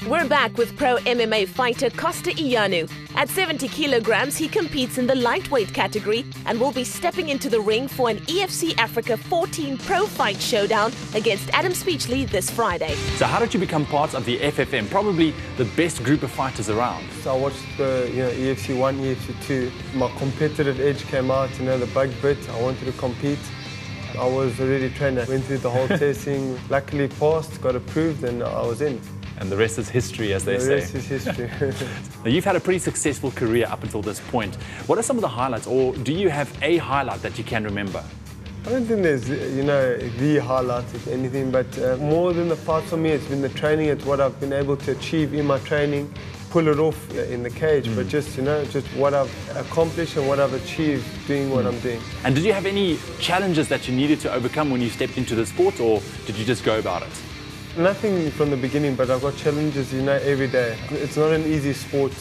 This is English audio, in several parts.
We're back with pro MMA fighter Costa Ioannou. At 70 kilograms, he competes in the lightweight category and will be stepping into the ring for an EFC Africa 14 Pro Fight Showdown against Adam Speechley this Friday. So how did you become part of the FFM, probably the best group of fighters around? So I watched the EFC 1, EFC 2. My competitive edge came out, the bug bit. I wanted to compete. I was already trained. I went through the whole testing, luckily passed, got approved, and I was in. And the rest is history, as they say. The rest is history. Now, you've had a pretty successful career up until this point. What are some of the highlights, or do you have a highlight that you can remember? I don't think there's, the highlight of anything, but more than the fight for me, it's been the training. It's what I've been able to achieve in my training, pull it off in the cage, but just what I've accomplished and what I've achieved doing what I'm doing. And did you have any challenges that you needed to overcome when you stepped into the sport, or did you just go about it? Nothing from the beginning, but I've got challenges, every day. It's not an easy sport,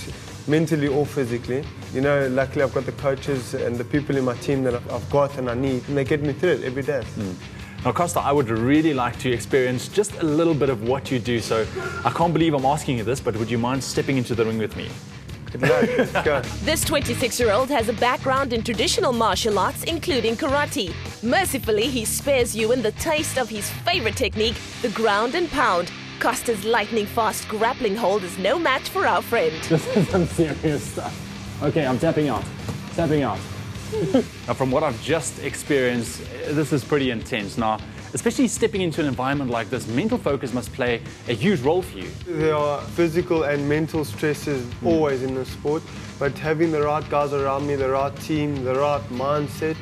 mentally or physically. Luckily I've got the coaches and the people in my team that I've got and I need, and they get me through it every day. Now, Costa, I would really like to experience just a little bit of what you do, so I can't believe I'm asking you this, but would you mind stepping into the ring with me? Good luck, let's go. This 26-year-old has a background in traditional martial arts, including karate. Mercifully, he spares Ewan the taste of his favorite technique, the ground and pound. Costa's lightning-fast grappling hold is no match for our friend. This is some serious stuff. Okay, I'm tapping out. Tapping out. Now, from what I've just experienced, this is pretty intense. Now, especially stepping into an environment like this, mental focus must play a huge role for you. There are physical and mental stresses always in the sport, but having the right guys around me, the right team, the right mindset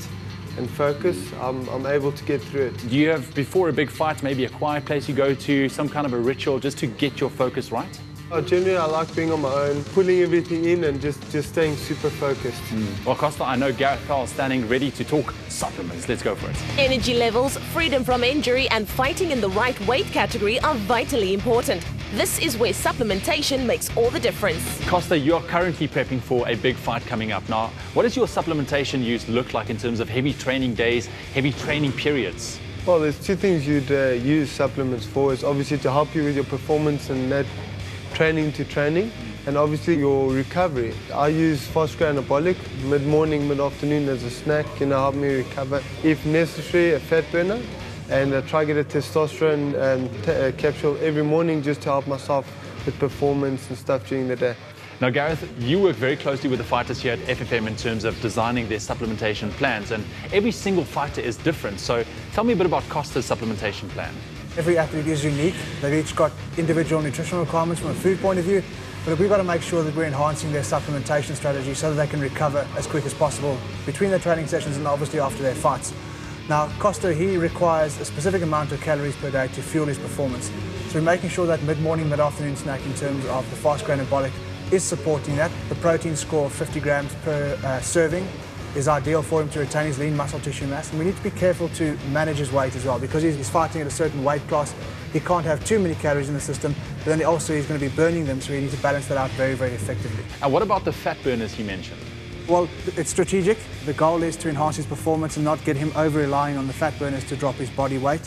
and focus, I'm able to get through it. Do you have, before a big fight, maybe a quiet place you go to, some kind of a ritual just to get your focus right? Generally, I like being on my own, pulling everything in and just staying super focused. Well, Costa, I know Gareth is standing ready to talk supplements. Let's go for it. Energy levels, freedom from injury and fighting in the right weight category are vitally important. This is where supplementation makes all the difference. Costa, you're currently prepping for a big fight coming up. Now, what does your supplementation use look like in terms of heavy training days, heavy training periods? Well, there's two things you'd use supplements for. Is obviously to help you with your performance and that training to training, and obviously your recovery. I use fast-growing anabolic mid-morning, mid-afternoon as a snack, help me recover. If necessary, a fat burner, and I try to get a testosterone capsule every morning just to help myself with performance and stuff during the day. Now, Gareth, you work very closely with the fighters here at FFM in terms of designing their supplementation plans, and every single fighter is different. So tell me a bit about Costa's supplementation plan. Every athlete is unique. They've each got individual nutritional requirements from a food point of view, but we've got to make sure that we're enhancing their supplementation strategy so that they can recover as quick as possible between their training sessions and obviously after their fights. Now, Costa, he requires a specific amount of calories per day to fuel his performance. So we're making sure that mid-morning, mid-afternoon snack in terms of the fast-growing anabolic is supporting that. The protein score of 50 grams per serving is ideal for him to retain his lean muscle tissue mass, and we need to be careful to manage his weight as well, because he's fighting at a certain weight class. He can't have too many calories in the system, but then also he's going to be burning them, so we need to balance that out very, very effectively. And what about the fat burners he mentioned? Well, it's strategic. The goal is to enhance his performance and not get him over-relying on the fat burners to drop his body weight.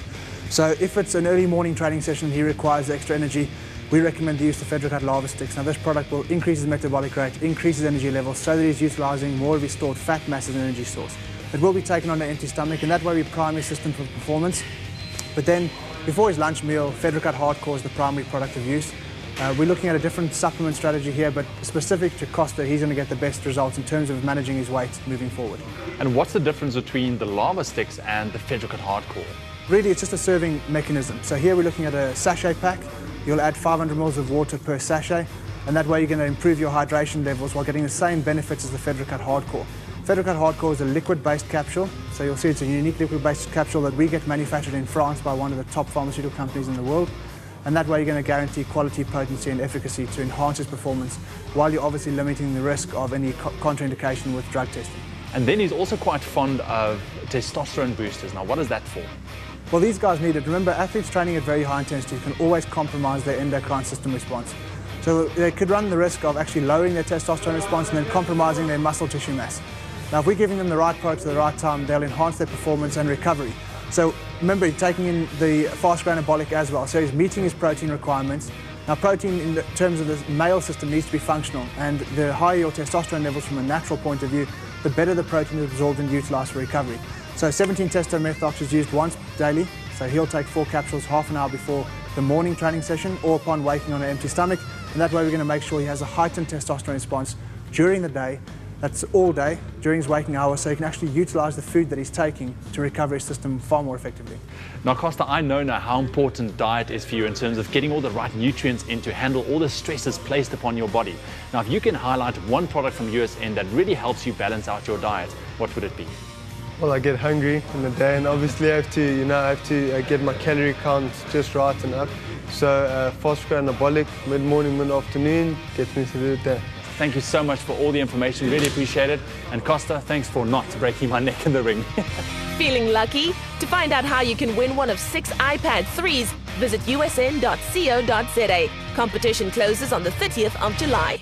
So if it's an early morning training session, he requires extra energy, we recommend the use of Fedricat lava sticks. Now, this product will increase his metabolic rate, increase his energy levels, so that he's utilising more of his stored fat mass as an energy source. It will be taken on an empty stomach, and that way we prime his system for performance. But then, before his lunch meal, Fedricat Hardcore is the primary product of use. We're looking at a different supplement strategy here, but specific to Costa, he's going to get the best results in terms of managing his weight moving forward. And what's the difference between the lava sticks and the Fedricat Hardcore? Really, it's just a serving mechanism. So here we're looking at a sachet pack. You'll add 500 ml of water per sachet, and that way you're going to improve your hydration levels while getting the same benefits as the Fedricat Hardcore. Fedricat Hardcore is a liquid-based capsule, so you'll see it's a unique liquid-based capsule that we get manufactured in France by one of the top pharmaceutical companies in the world. And that way you're going to guarantee quality, potency and efficacy to enhance his performance, while you're obviously limiting the risk of any contraindication with drug testing. And then he's also quite fond of testosterone boosters. Now, what is that for? Well, these guys need it. Remember, athletes training at very high intensity can always compromise their endocrine system response. So they could run the risk of actually lowering their testosterone response and then compromising their muscle tissue mass. Now, if we're giving them the right product at the right time, they'll enhance their performance and recovery. So remember, taking in the fast-growing anabolic as well. So he's meeting his protein requirements, Now, protein in terms of the male system needs to be functional, and the higher your testosterone levels from a natural point of view, the better the protein is absorbed and utilised for recovery. So 17-testomethox is used once daily, so he'll take 4 capsules half an hour before the morning training session or upon waking on an empty stomach, and that way we're going to make sure he has a heightened testosterone response during the day. That's all day, during his waking hours, so he can actually utilise the food that he's taking to recover his system far more effectively. Now, Costa, I know now how important diet is for you in terms of getting all the right nutrients in to handle all the stresses placed upon your body. Now, if you can highlight one product from USN that really helps you balance out your diet, what would it be? Well, I get hungry in the day, and obviously I have to get my calorie count just right and up. So phosphor anabolic, mid-morning, mid-afternoon, gets me through the day. Thank you so much for all the information, really appreciate it. And Costa, thanks for not breaking my neck in the ring. Feeling lucky? To find out how you can win one of 6 iPad 3s, visit usn.co.za. Competition closes on the 30th of July.